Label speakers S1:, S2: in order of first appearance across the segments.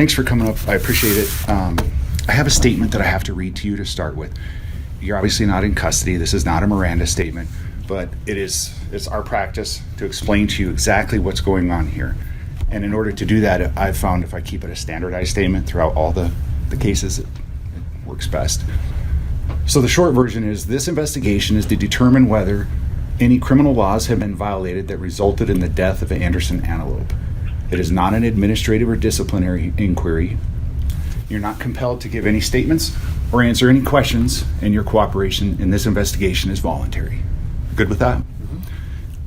S1: Thanks for coming up. I appreciate it. I have a statement that I have to read to you to start with. You're obviously not in custody. This is not a Miranda statement, but it's our practice to explain to you exactly what's going on here. And in order to do that, I've found if I keep it a standardized statement throughout all the cases, it works best. So the short version is, this investigation is to determine whether any criminal laws have been violated that resulted in the death of Anderson Antelope. It is not an administrative or disciplinary inquiry. You're not compelled to give any statements or answer any questions, and your cooperation in this investigation is voluntary. Good with that? Mm-hmm.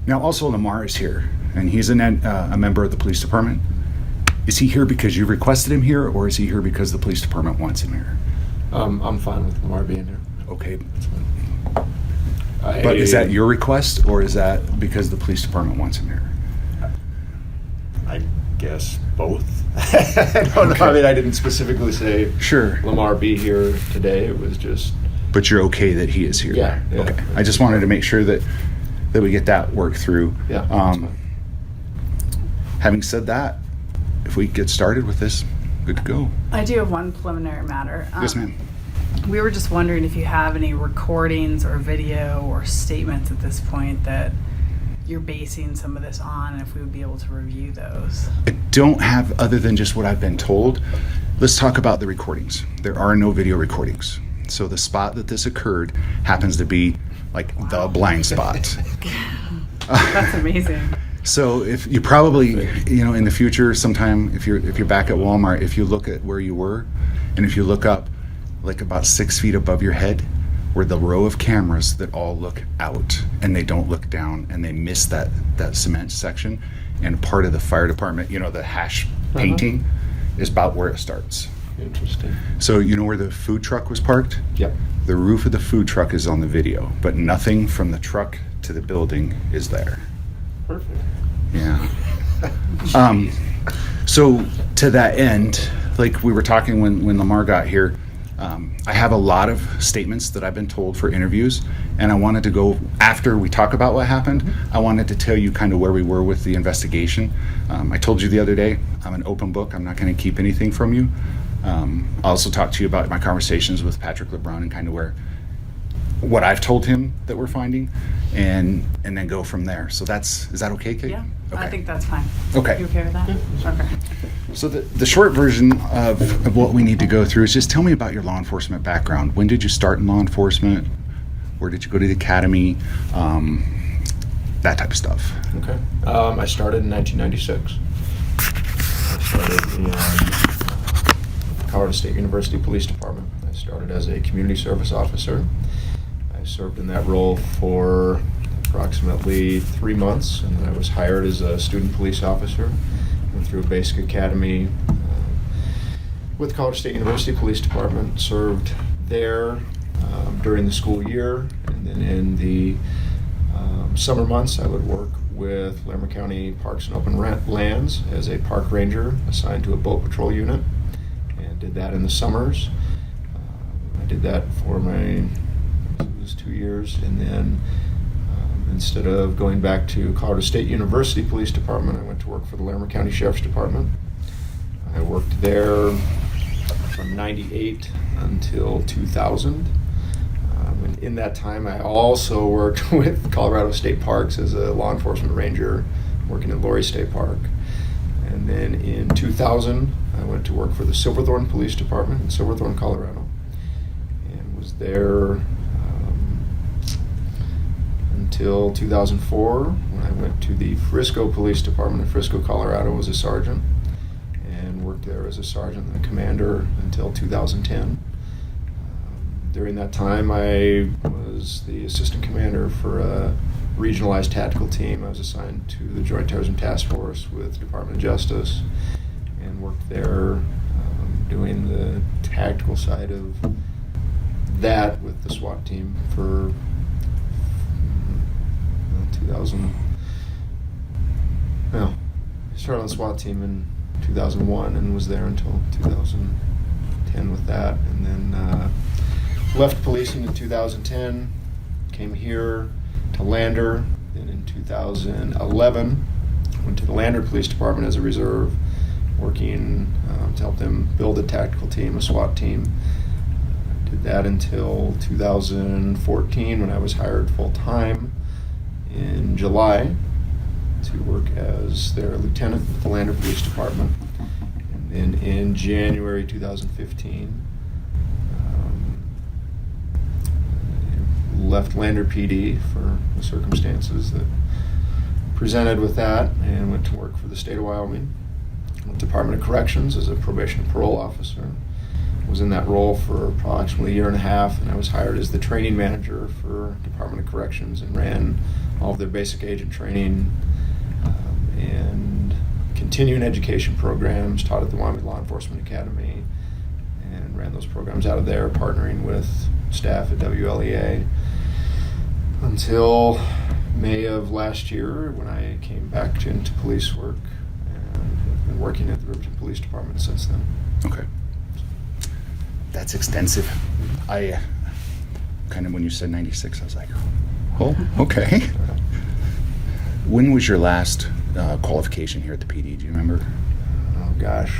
S1: Now, also Lamar is here, and he's a member of the police department. Is he here because you requested him here, or is he here because the police department wants him here?
S2: I'm fine with Lamar being here.
S1: Okay. But is that your request, or is that because the police department wants him here?
S2: I guess both. I don't know. I mean, I didn't specifically say
S1: sure
S2: Lamar be here today. It was just.
S1: But you're okay that he is here?
S2: Yeah.
S1: Okay. I just wanted to make sure that we get that worked through.
S2: Yeah.
S1: Having said that, if we get started with this, good to go.
S3: I do have one preliminary matter.
S1: Yes, ma'am.
S3: We were just wondering if you have any recordings or video or statements at this point that you're basing some of this on, and if we would be able to review those.
S1: I don't have, other than just what I've been told. Let's talk about the recordings. There are no video recordings. So the spot that this occurred happens to be like the blind spot.
S3: That's amazing.
S1: So if you probably, in the future, sometime if you're back at Walmart, if you look at where you were, and if you look up like about 6 feet above your head, were the row of cameras that all look out and they don't look down, and they miss that cement section, and part of the fire department, the hash painting is about where it starts.
S2: Interesting.
S1: So you know where the food truck was parked?
S2: Yep.
S1: The roof of the food truck is on the video, but nothing from the truck to the building is there.
S2: Perfect.
S1: Yeah. So to that end, like we were talking when Lamar got here, I have a lot of statements that I've been told for interviews, and I wanted to go, after we talk about what happened, I wanted to tell you kind of where we were with the investigation. I told you the other day, I'm an open book. I'm not going to keep anything from you. I'll also talk to you about my conversations with Patrick LeBrun and kind of what I've told him that we're finding, and then go from there. So is that okay, Kate?
S3: Yeah,
S1: okay.
S3: I think that's fine.
S1: Okay.
S3: You okay with that? Okay.
S1: So the short version of what we need to go through is just tell me about your law enforcement background. When did you start in law enforcement? Where did you go to the academy? That type of stuff.
S2: Okay. I started in 1996. I started in Colorado State University Police Department. I started as a community service officer. I served in that role for approximately 3 months, and then I was hired as a student police officer. Went through a basic academy with Colorado State University Police Department, served there during the school year, and then in the summer months I would work with Larimer County Parks and Open Lands as a park ranger assigned to a boat patrol unit, and did that in the summers. I did that for it was 2 years, and then instead of going back to Colorado State University Police Department, I went to work for the Larimer County Sheriff's Department. I worked there from 98 until 2000. And in that time, I also worked with Colorado State Parks as a law enforcement ranger, working at Laurie State Park. And then in 2000, I went to work for the Silverthorne Police Department in Silverthorne, Colorado, and was there until 2004, when I went to the Frisco Police Department in Frisco, Colorado as a sergeant, and worked there as a sergeant and commander until 2010. During that time, I was the assistant commander for a regionalized tactical team. I was assigned to the Joint Terrorism Task Force with Department of Justice, and worked there doing the tactical side of that with the SWAT team for 2000. Well, I started on the SWAT team in 2001 and was there until 2010 with that, and then left policing in 2010, came here to Lander, then in 2011 went to the Lander Police Department as a reserve, working to help them build a tactical team, a SWAT team. Did that until 2014 when I was hired full-time in July to work as their lieutenant with the Lander Police Department. And then in January 2015, left Lander PD for the circumstances that presented with that, and went to work for the state of Wyoming with Department of Corrections as a probation and parole officer. Was in that role for approximately a year and a half, and I was hired as the training manager for Department of Corrections and ran all of their basic agent training and continuing education programs, taught at the Wyoming Law Enforcement Academy, and ran those programs out of there, partnering with staff at WLEA until May of last year when I came back into police work, and have been working at the Riverton Police Department since then.
S1: Okay. That's extensive. I kind of, when you said 96, I was like, oh, okay. When was your last qualification here at the PD? Do you remember?
S2: Oh gosh,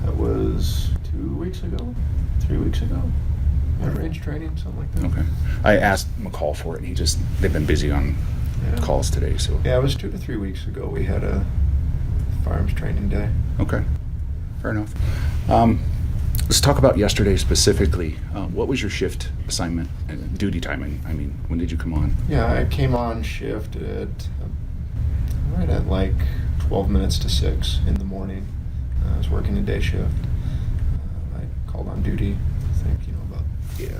S2: that was 2 weeks ago, 3 weeks ago. Range training, something like that.
S1: Okay. I asked McCall for it, and they've been busy on calls today, so.
S2: Yeah, it was 2 to 3 weeks ago. We had a firearms training day.
S1: Okay, fair enough. Let's talk about yesterday specifically. What was your shift assignment, duty time? I mean, when did you come on?
S2: Yeah, I came on shift at right at like 12 minutes to 6 in the morning. I was working a day shift. I called on duty, I think, about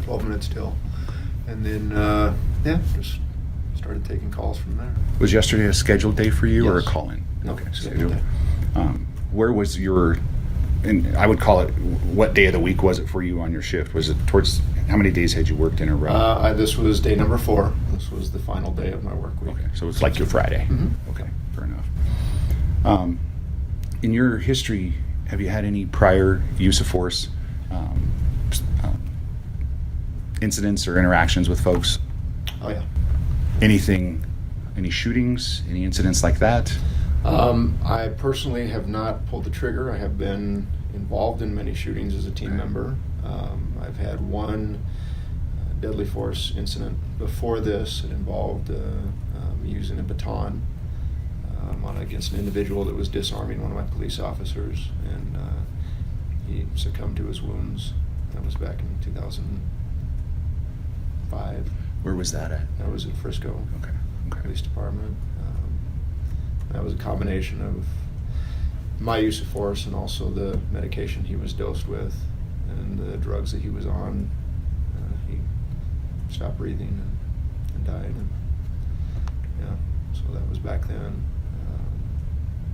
S2: 12 minutes till. And then, just started taking calls from there.
S1: Was yesterday a scheduled day for you or a
S2: Yes.
S1: call-in?
S2: No,
S1: Okay,
S2: scheduled day.
S1: Where was your, and I would call it, what day of the week was it for you on your shift? Was it towards, how many days had you worked in a row?
S2: This was day number 4. This was the final day of my work week.
S1: Okay, so it's like your Friday.
S2: Mhm.
S1: Okay, fair enough. In your history, have you had any prior use of force incidents or interactions with folks?
S2: Oh, yeah.
S1: Any shootings, any incidents like that?
S2: I personally have not pulled the trigger. I have been involved in many shootings as a team member. I've had one deadly force incident before this. It involved using a baton against an individual that was disarming one of my police officers, and he succumbed to his wounds. That was back in 2005.
S1: Where was that at?
S2: That was at Frisco
S1: Okay.
S2: Police Department. That was a combination of my use of force and also the medication he was dosed with and the drugs that he was on. He stopped breathing and died. And, so that was back then.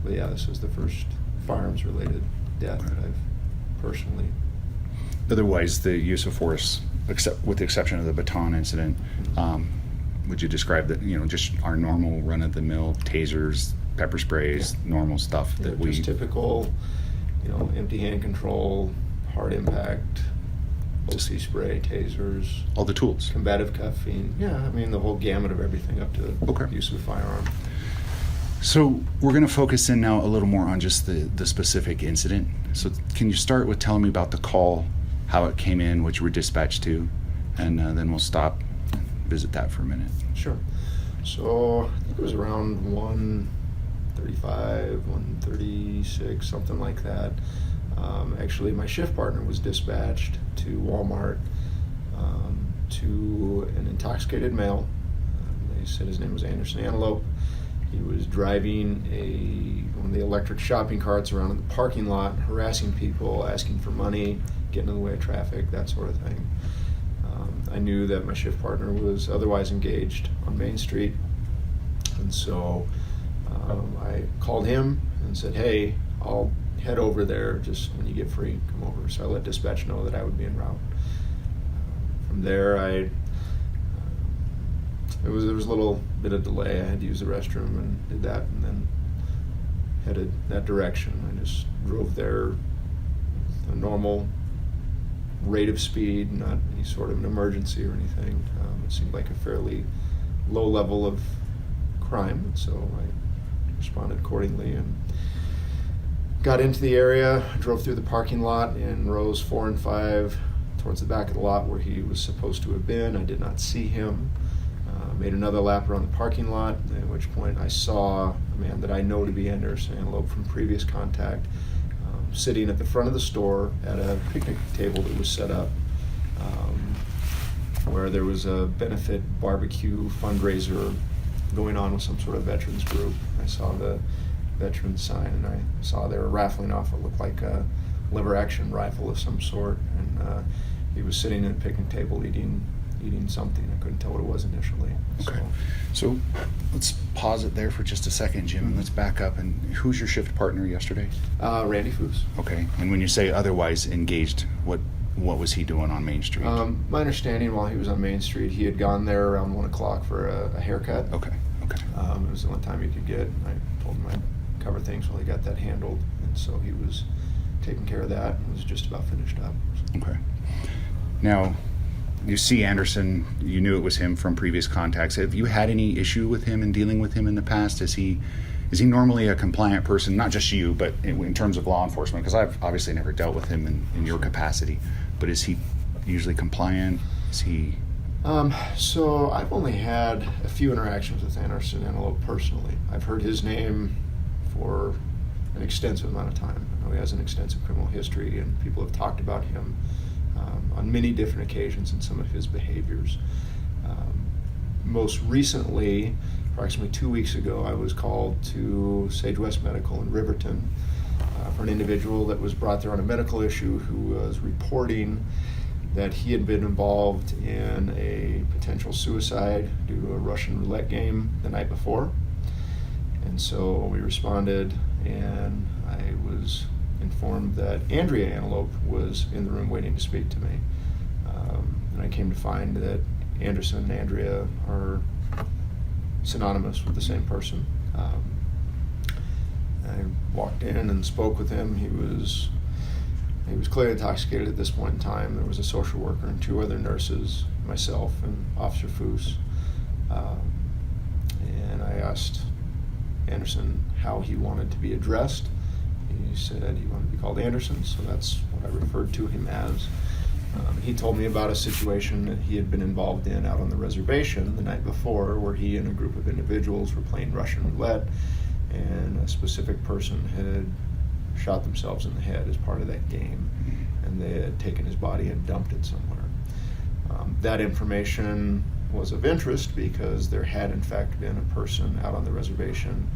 S2: But yeah, this was the first firearms-related death that I've personally.
S1: Otherwise, the use of force, except with the exception of the baton incident, would you describe that, just our normal run-of-the-mill tasers, pepper sprays, normal stuff that we...
S2: Just typical, empty hand control, hard impact, OC spray, tasers.
S1: All the tools.
S2: Combative cuffing. Yeah, the whole gamut of everything up to
S1: Okay.
S2: use of a firearm.
S1: So we're going to focus in now a little more on just the specific incident. So can you start with telling me about the call, how it came in, what you were dispatched to, and then we'll stop and visit that for a minute.
S2: Sure. So I think it was around 1:35, 1:36, something like that. Actually, my shift partner was dispatched to Walmart to an intoxicated male. They said his name was Anderson Antelope. He was driving one of the electric shopping carts around in the parking lot, harassing people, asking for money, getting in the way of traffic, that sort of thing. I knew that my shift partner was otherwise engaged on Main Street, and so I called him and said, hey, I'll head over there just when you get free, come over. So I let dispatch know that I would be en route. From there, there was a little bit of delay. I had to use the restroom and did that, and then headed that direction. I just drove there with a normal rate of speed, not any sort of an emergency or anything. It seemed like a fairly low level of crime, and so I responded accordingly and Got into the area, drove through the parking lot in rows 4 and 5 towards the back of the lot where he was supposed to have been. I did not see him. Made another lap around the parking lot, at which point I saw a man that I know to be Anderson Antelope from previous contact sitting at the front of the store at a picnic table that was set up where there was a benefit barbecue fundraiser going on with some sort of veterans group. I saw the veterans sign, and I saw they were raffling off what looked like a lever action rifle of some sort, and he was sitting at a picnic table eating something. I couldn't tell what it was initially.
S1: Okay. So let's pause it there for just a second, Jim, and let's back up. And who's your shift partner yesterday?
S2: Randy Foos.
S1: Okay. And when you say otherwise engaged, what was he doing on Main Street?
S2: My understanding, while he was on Main Street, he had gone there around 1 o'clock for a haircut.
S1: Okay.
S2: It was the only time he could get. I told him I'd cover things while he got that handled, and so he was taking care of that and was just about finished up.
S1: Okay. Now, you see Anderson, you knew it was him from previous contacts. Have you had any issue with him and dealing with him in the past? Is he normally a compliant person, not just you, but in terms of law enforcement? Because I've obviously never dealt with him in your capacity, but is he usually compliant? Is he...
S2: So I've only had a few interactions with Anderson Antelope personally. I've heard his name for an extensive amount of time. I know he has an extensive criminal history, and people have talked about him on many different occasions and some of his behaviors. Most recently, approximately 2 weeks ago, I was called to Sage West Medical in Riverton for an individual that was brought there on a medical issue who was reporting that he had been involved in a potential suicide due to a Russian roulette game the night before. And so we responded, and I was informed that Andrea Antelope was in the room waiting to speak to me. And I came to find that Anderson and Andrea are synonymous with the same person. I walked in and spoke with him. He was clearly intoxicated at this point in time. There was a social worker and 2 other nurses, myself and Officer Foos. And I asked Anderson how he wanted to be addressed. He said he wanted to be called Anderson, so that's what I referred to him as. He told me about a situation that he had been involved in out on the reservation the night before, where he and a group of individuals were playing Russian roulette, and a specific person had shot themselves in the head as part of that game, and they had taken his body and dumped it somewhere. That information was of interest because there had in fact been a person out on the reservation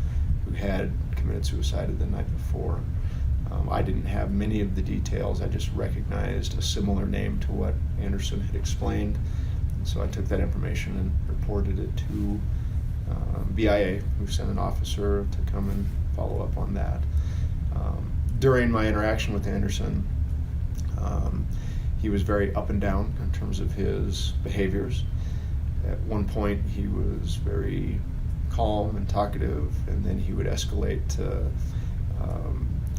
S2: who had committed suicide the night before. I didn't have many of the details. I just recognized a similar name to what Anderson had explained. And so I took that information and reported it to BIA, who sent an officer to come and follow up on that. During my interaction with Anderson, he was very up and down in terms of his behaviors. At one point, he was very calm and talkative, and then he would escalate to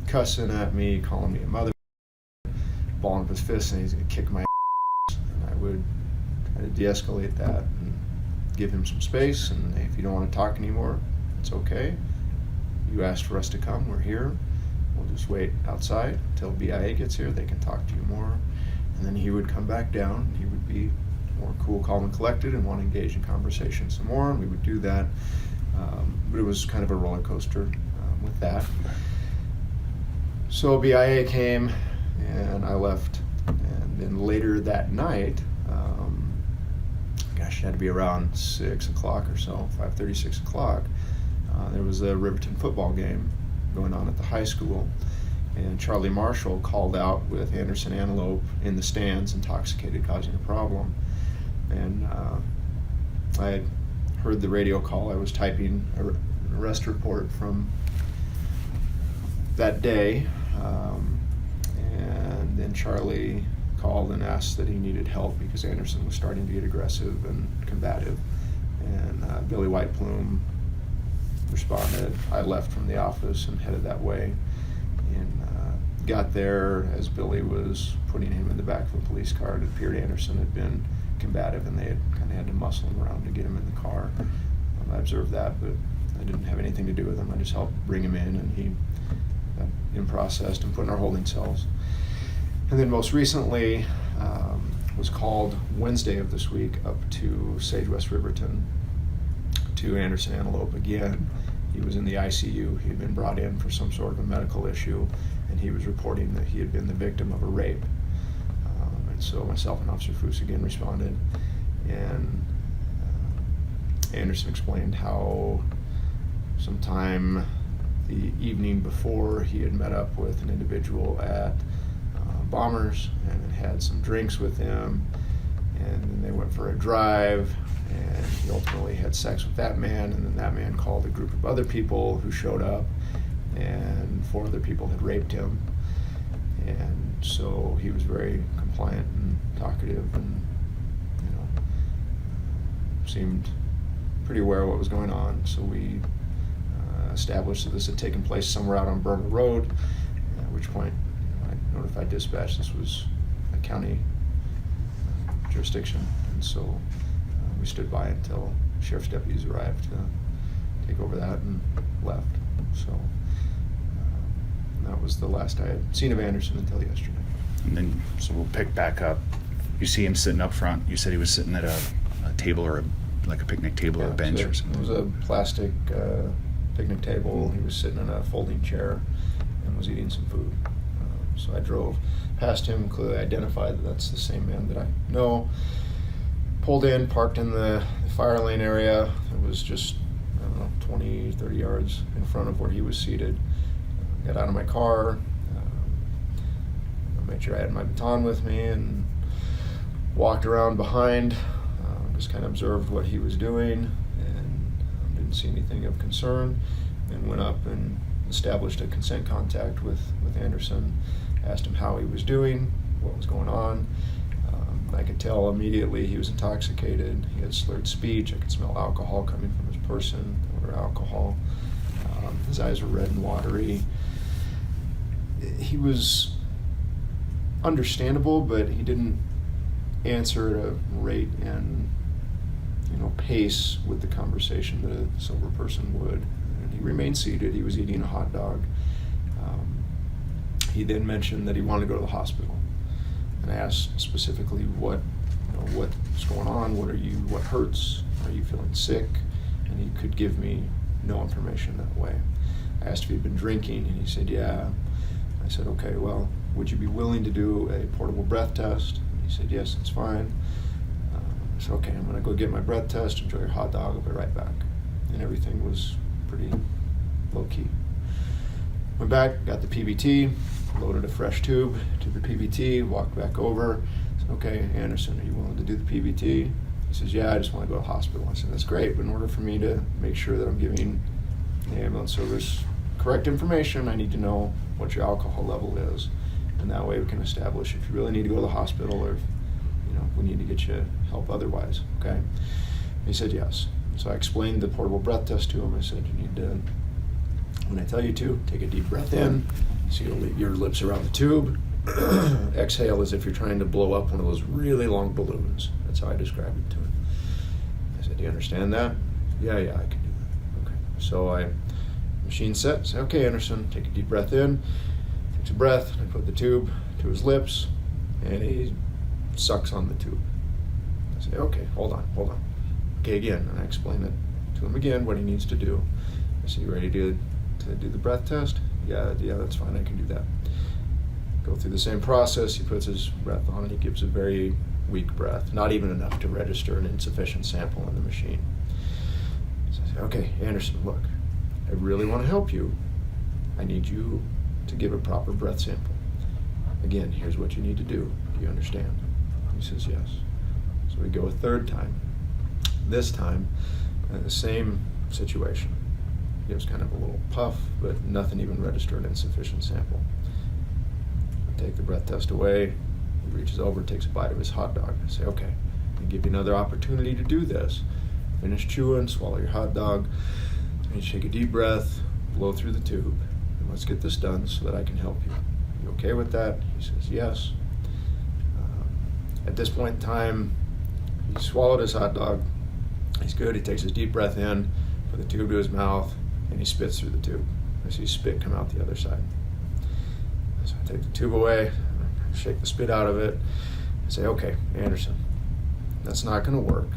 S2: cussing at me, calling me a mother, balling up his fist, and he's going to kick my ass. And I would try to de-escalate that and give him some space, and if you don't want to talk anymore, it's okay. You asked for us to come, we're here. We'll just wait outside until BIA gets here, they can talk to you more. And then he would come back down, and he would be more cool, calm, and collected and want to engage in conversation some more, and we would do that. But it was kind of a roller coaster with that. So BIA came, and I left. And then later that night, it had to be around 6 o'clock or so, 5:30, 6 o'clock, there was a Riverton football game going on at the high school, and Charlie Marshall called out with Anderson Antelope in the stands, intoxicated, causing a problem. And I had heard the radio call. I was typing an arrest report from that day, and then Charlie called and asked that he needed help because Anderson was starting to get aggressive and combative. And Billy White Plume responded. I left from the office and headed that way, and got there as Billy was putting him in the back of a police car. It appeared Anderson had been combative, and they had kind of had to muscle him around to get him in the car. I observed that, but I didn't have anything to do with him. I just helped bring him in, and he in processed and put in our holding cells. And then most recently, was called Wednesday of this week up to Sage West Riverton to Anderson Antelope again. He was in the ICU. He had been brought in for some sort of a medical issue, and he was reporting that he had been the victim of a rape. And so myself and Officer Foose again responded, and Anderson explained how sometime the evening before he had met up with an individual at Bombers and had some drinks with him, and then they went for a drive, and he ultimately had sex with that man, and then that man called a group of other people who showed up, and 4 other people had raped him. And so he was very compliant and talkative, and seemed pretty aware of what was going on. So we established that this had taken place somewhere out on Burner Road, at which point I notified dispatch this was a county jurisdiction, and so we stood by until sheriff's deputies arrived to take over that and left. So that was the last I had seen of Anderson until yesterday.
S1: And then, so we'll pick back up. You see him sitting up front. You said he was sitting at a table or like a picnic table or a bench or something.
S2: It was a plastic picnic table. He was sitting in a folding chair and was eating some food. So I drove past him, clearly identified that that's the same man that I know. Pulled in, parked in the fire lane area. It was just, 20, 30 yards in front of where he was seated. Got out of my car, made sure I had my baton with me, and walked around behind, just kind of observed what he was doing, and didn't see anything of concern, and went up and established a consent contact with Anderson, asked him how he was doing, what was going on. I could tell immediately he was intoxicated. He had slurred speech. I could smell alcohol coming from his person, or alcohol. His eyes were red and watery. He was understandable, but he didn't answer at a rate and pace with the conversation that a sober person would. And he remained seated. He was eating a hot dog. He then mentioned that he wanted to go to the hospital, and I asked specifically what's going on. What hurts? Are you feeling sick? And he could give me no information that way. I asked if he'd been drinking, and he said, yeah. I said, okay, well, would you be willing to do a portable breath test? And he said, yes, it's fine. I said, okay, I'm going to go get my breath test, enjoy your hot dog, I'll be right back. And everything was pretty low-key. Went back, got the PBT, loaded a fresh tube to the PBT, walked back over. I said, okay, Anderson, are you willing to do the PBT? He says, yeah, I just want to go to the hospital. I said, that's great, but in order for me to make sure that I'm giving the ambulance service correct information, I need to know what your alcohol level is. And that way we can establish if you really need to go to the hospital, or if we need to get you help otherwise, okay? And he said yes. So I explained the portable breath test to him. I said, you need to, when I tell you to, take a deep breath in, seal your lips around the tube, exhale as if you're trying to blow up one of those really long balloons. That's how I described it to him. I said, do you understand that? Yeah, I can do that. Okay. So machine set, say, okay, Anderson, take a deep breath in, takes a breath, I put the tube to his lips, and he sucks on the tube. I say, okay, hold on. Okay, again, and I explain it to him again, what he needs to do. I say, you ready to do the breath test? Yeah, that's fine, I can do that. Go through the same process, he puts his breath on and he gives a very weak breath, not even enough to register an insufficient sample in the machine. So I say, okay, Anderson, look, I really want to help you. I need you to give a proper breath sample. Again, here's what you need to do. Do you understand? He says yes. So we go a third time. This time, the same situation. He gives kind of a little puff, but nothing even registered an insufficient sample. I take the breath test away. He reaches over, takes a bite of his hot dog. I say, okay, I give you another opportunity to do this. Finish chewing, swallow your hot dog, and take a deep breath, blow through the tube, and let's get this done so that I can help you. You okay with that? He says yes. At this point in time, he swallowed his hot dog. He's good. He takes his deep breath in, put the tube to his mouth, and he spits through the tube. I see spit come out the other side. So I take the tube away, shake the spit out of it, I say, okay, Anderson, that's not going to work.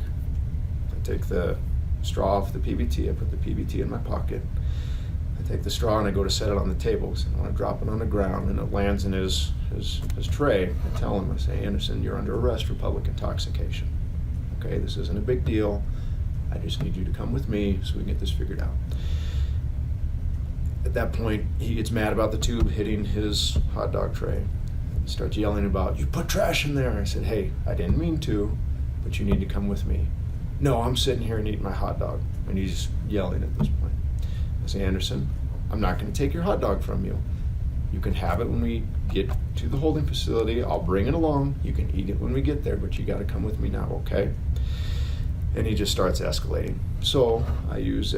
S2: I take the straw off the PBT, I put the PBT in my pocket. I take the straw and I go to set it on the table. So I want to drop it on the ground, and it lands in his tray. I tell him, I say, Anderson, you're under arrest for public intoxication. Okay, this isn't a big deal. I just need you to come with me so we can get this figured out. At that point, he gets mad about the tube hitting his hot dog tray. He starts yelling about, you put trash in there. I said, hey, I didn't mean to, but you need to come with me. No, I'm sitting here and eating my hot dog. And he's yelling at this point. I say, Anderson, I'm not going to take your hot dog from you. You can have it when we get to the holding facility. I'll bring it along. You can eat it when we get there, but you got to come with me now, okay? And he just starts escalating. So I use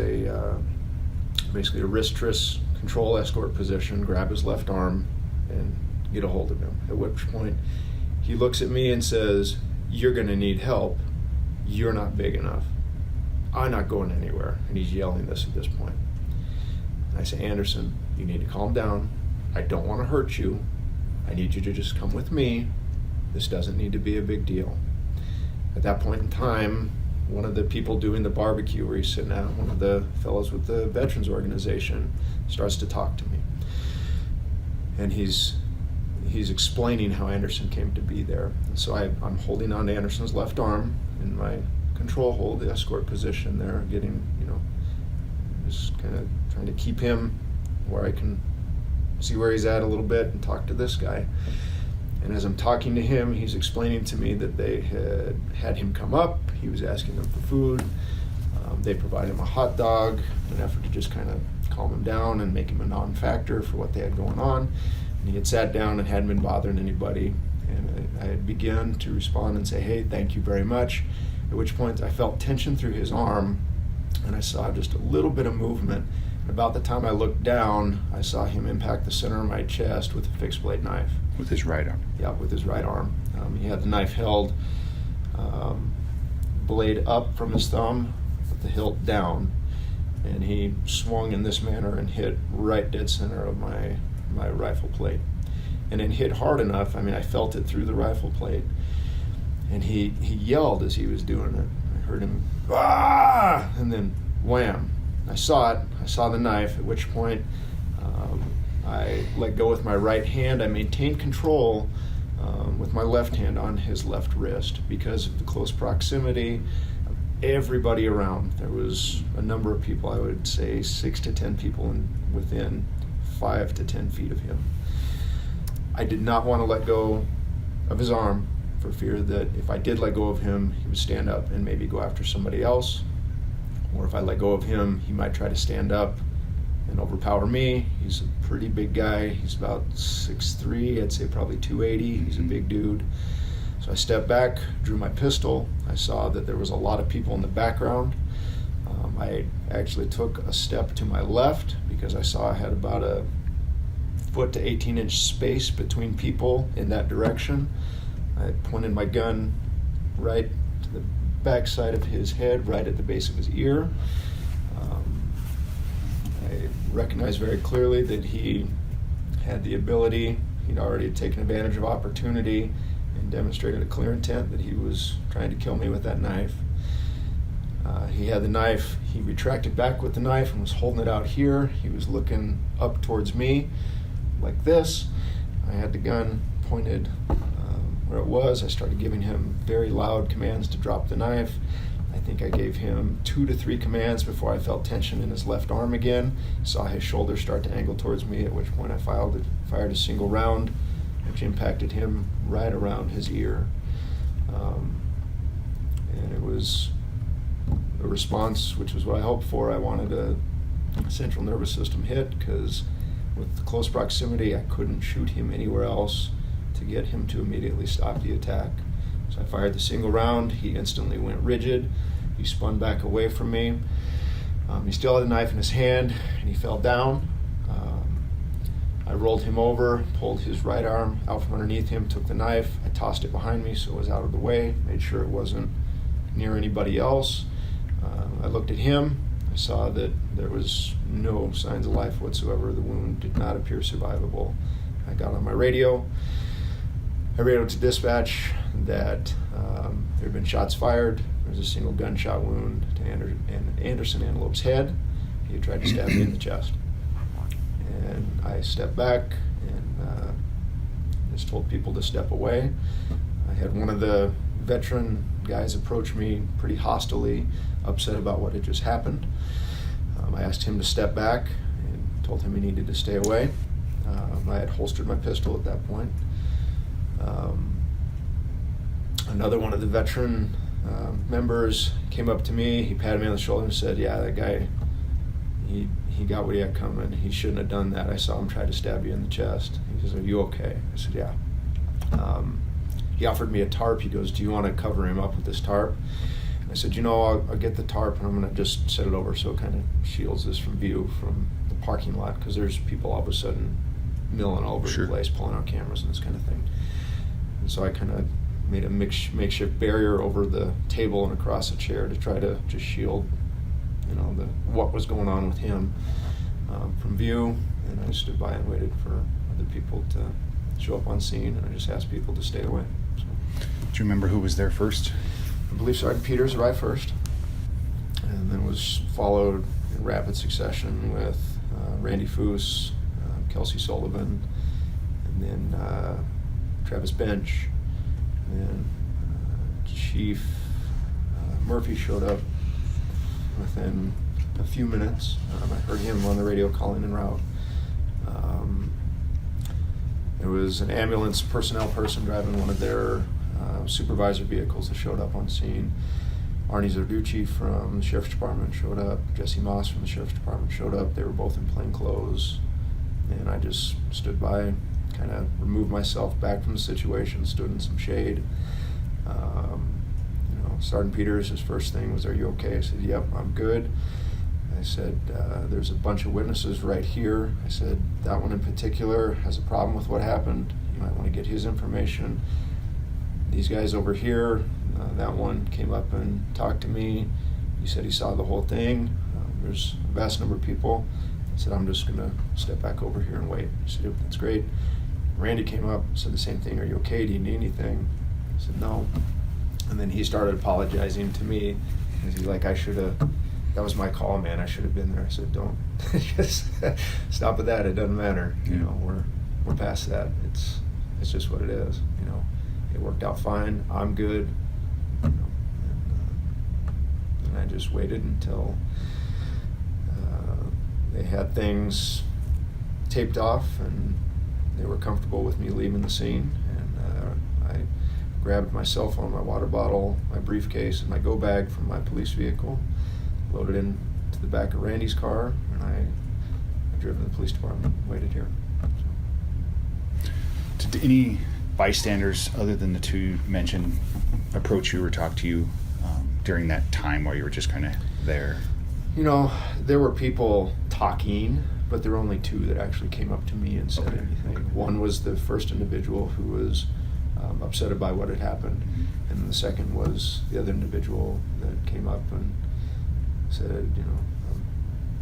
S2: basically a wrist control escort position, grab his left arm, and get a hold of him. At which point he looks at me and says, you're going to need help. You're not big enough. I'm not going anywhere. And he's yelling this at this point. And I say, Anderson, you need to calm down. I don't want to hurt you. I need you to just come with me. This doesn't need to be a big deal. At that point in time, one of the people doing the barbecue where he's sitting at, one of the fellows with the veterans organization, starts to talk to me. And he's explaining how Anderson came to be there. And so I'm holding on to Anderson's left arm in my control hold, the escort position there, getting, just kind of trying to keep him where I can see where he's at a little bit and talk to this guy. And as I'm talking to him, he's explaining to me that they had him come up. He was asking them for food. They provided him a hot dog in an effort to just kind of calm him down and make him a non-factor for what they had going on. And he had sat down and hadn't been bothering anybody. And I had begun to respond and say, hey, thank you very much. At which point I felt tension through his arm, and I saw just a little bit of movement. About the time I looked down, I saw him impact the center of my chest with a fixed blade knife.
S1: With his right arm?
S2: Yeah, with his right arm. He had the knife held, blade up from his thumb, with the hilt down, and he swung in this manner and hit right dead center of my rifle plate. And it hit hard enough, I felt it through the rifle plate, and he yelled as he was doing it. I heard him, ah! And then wham! I saw it. I saw the knife, at which point I let go with my right hand. I maintained control with my left hand on his left wrist because of the close proximity of everybody around. There was a number of people, I would say 6 to 10 people within 5 to 10 feet of him. I did not want to let go of his arm for fear that if I did let go of him, he would stand up and maybe go after somebody else. Or if I let go of him, he might try to stand up and overpower me. He's a pretty big guy. He's about 6'3", I'd say probably 280. He's a big dude. So I stepped back, drew my pistol. I saw that there was a lot of people in the background. I actually took a step to my left because I saw I had about a foot to 18-inch space between people in that direction. I pointed my gun right to the backside of his head, right at the base of his ear. I recognized very clearly that he had the ability, he'd already taken advantage of opportunity and demonstrated a clear intent that he was trying to kill me with that knife. He had the knife, he retracted back with the knife and was holding it out here. He was looking up towards me like this. I had the gun pointed where it was. I started giving him very loud commands to drop the knife. I think I gave him 2 to 3 commands before I felt tension in his left arm again. Saw his shoulder start to angle towards me, at which point I fired a single round, which impacted him right around his ear. And it was a response, which was what I hoped for. I wanted a central nervous system hit because with the close proximity, I couldn't shoot him anywhere else to get him to immediately stop the attack. So I fired the single round. He instantly went rigid. He spun back away from me. He still had the knife in his hand, and he fell down. I rolled him over, pulled his right arm out from underneath him, took the knife. I tossed it behind me so it was out of the way, made sure it wasn't near anybody else. I looked at him. I saw that there was no signs of life whatsoever. The wound did not appear survivable. I got on my radio. I radioed to dispatch that there had been shots fired. There was a single gunshot wound to Anderson Antelope's head. He had tried to stab me in the chest. And I stepped back and just told people to step away. I had one of the veteran guys approach me pretty hostilely, upset about what had just happened. I asked him to step back and told him he needed to stay away. I had holstered my pistol at that point. Another one of the veteran members came up to me. He patted me on the shoulder and said, "Yeah, that guy, he got what he had coming. He shouldn't have done that. I saw him try to stab you in the chest." He says, "Are you okay?" I said, "Yeah." He offered me a tarp. He goes, "Do you want to cover him up with this tarp?" I said, I'll get the tarp and I'm going to just set it over so it kind of shields us from view from the parking lot, because there's people all of a sudden milling all over
S1: Sure.
S2: the place, pulling out cameras and this kind of thing. And so I kind of made a makeshift barrier over the table and across a chair to try to just shield, what was going on with him from view. And I stood by and waited for other people to show up on scene, and I just asked people to stay away. So,
S1: Do you remember who was there first?
S2: I believe Sergeant Peters arrived first, and then was followed in rapid succession with Randy Foose, Kelsey Sullivan, and then Travis Bench, and then Chief Murphy showed up within a few minutes. I heard him on the radio calling en route. There was an ambulance personnel person driving one of their supervisor vehicles that showed up on scene. Arnie Zarducci from the Sheriff's Department showed up. Jesse Moss from the Sheriff's Department showed up. They were both in plain clothes. And I just stood by, kind of removed myself back from the situation, stood in some shade. Sergeant Peters, his first thing was, "Are you okay?" I said, "Yep, I'm good." I said, "There's a bunch of witnesses right here." I said, "That one in particular has a problem with what happened. You might want to get his information. These guys over here, that one came up and talked to me. He said he saw the whole thing. There's a vast number of people." I said, "I'm just going to step back over here and wait." He said, "That's great." Randy came up, said the same thing. "Are you okay? Do you need anything?" I said, "No." And then he started apologizing to me. He's like, that was my call, man. I should have been there. I said, "Don't just stop at that. It doesn't matter. We're past that. It's just what it is. It worked out fine. I'm good." And I just waited until they had things taped off and they were comfortable with me leaving the scene. And I grabbed my cell phone, my water bottle, my briefcase, and my go bag from my police vehicle, loaded into the back of Randy's car, and I drove to the police department and waited here. So.
S1: Did any bystanders, other than the two you mentioned, approach you or talk to you during that time while you were just kind of there?
S2: There were people talking, but there were only two that actually came up to me and said anything.
S1: Okay.
S2: One was the first individual who was upset by what had happened, and then the second was the other individual that came up and said,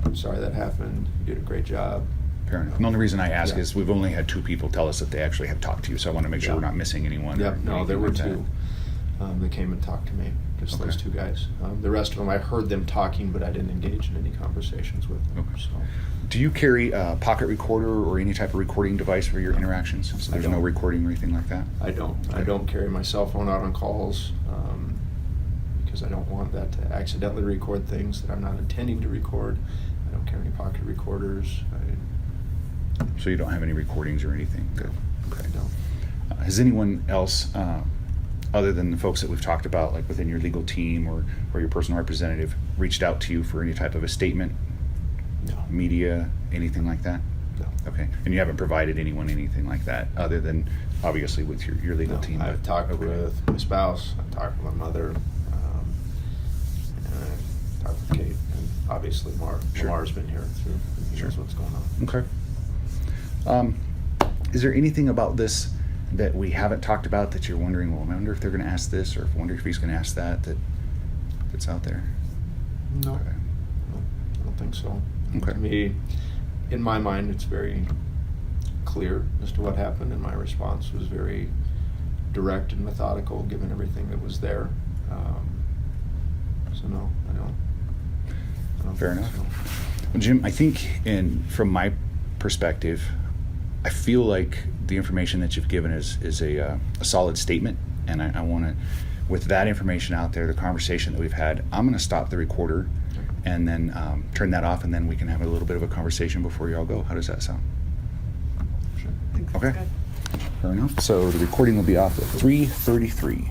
S2: "I'm sorry that happened. You did a great job."
S1: Fair enough. And the only reason I ask
S2: Yeah.
S1: is we've only had two people tell us that they actually have talked to you, so I want to make sure we're not missing anyone.
S2: Yep, no, there were
S1: like that.
S2: two that came and talked to me, just those
S1: Okay.
S2: two guys. The rest of them, I heard them talking, but I didn't engage in any conversations with them.
S1: Okay.
S2: So.
S1: Do you carry a pocket recorder or any type of recording device for your interactions? So there's no
S2: don't.
S1: recording or anything like that?
S2: I don't. I don't carry my cell phone out on calls because I don't want that to accidentally record things that I'm not intending to record. I don't carry any pocket recorders.
S1: So you don't have any recordings or anything? Good. Okay.
S2: I don't.
S1: Has anyone else, other than the folks that we've talked about, like within your legal team or your personal representative, reached out to you for any type of a statement,
S2: No.
S1: media, anything like that?
S2: No.
S1: Okay. And you haven't provided anyone anything like that, other than obviously with your legal
S2: No,
S1: team?
S2: I've talked with my spouse. I've talked with my mother. And I've talked with Kate. And obviously,
S1: Sure.
S2: Lamar's been here through. He knows what's going on.
S1: Okay. Is there anything about this that we haven't talked about that you're wondering, well, I wonder if they're going to ask this, or I wonder if he's going to ask that's out there?
S2: No.
S1: Okay.
S2: No, I don't think so.
S1: Okay.
S2: To me, in my mind, it's very clear as to what happened, and my response was very direct and methodical, given everything that was there. So no, I don't
S1: Fair
S2: think
S1: enough.
S2: so.
S1: Well, Jim, I think from my perspective, I feel like the information that you've given is a solid statement, and I want to, with that information out there, the conversation that we've had, I'm going to stop the recorder and then turn that off, and then we can have a little bit of a conversation before you all go. How does that sound?
S2: Sure.
S3: I think that's
S1: Okay.
S3: good.
S1: Fair enough. So the recording will be off at 3:33.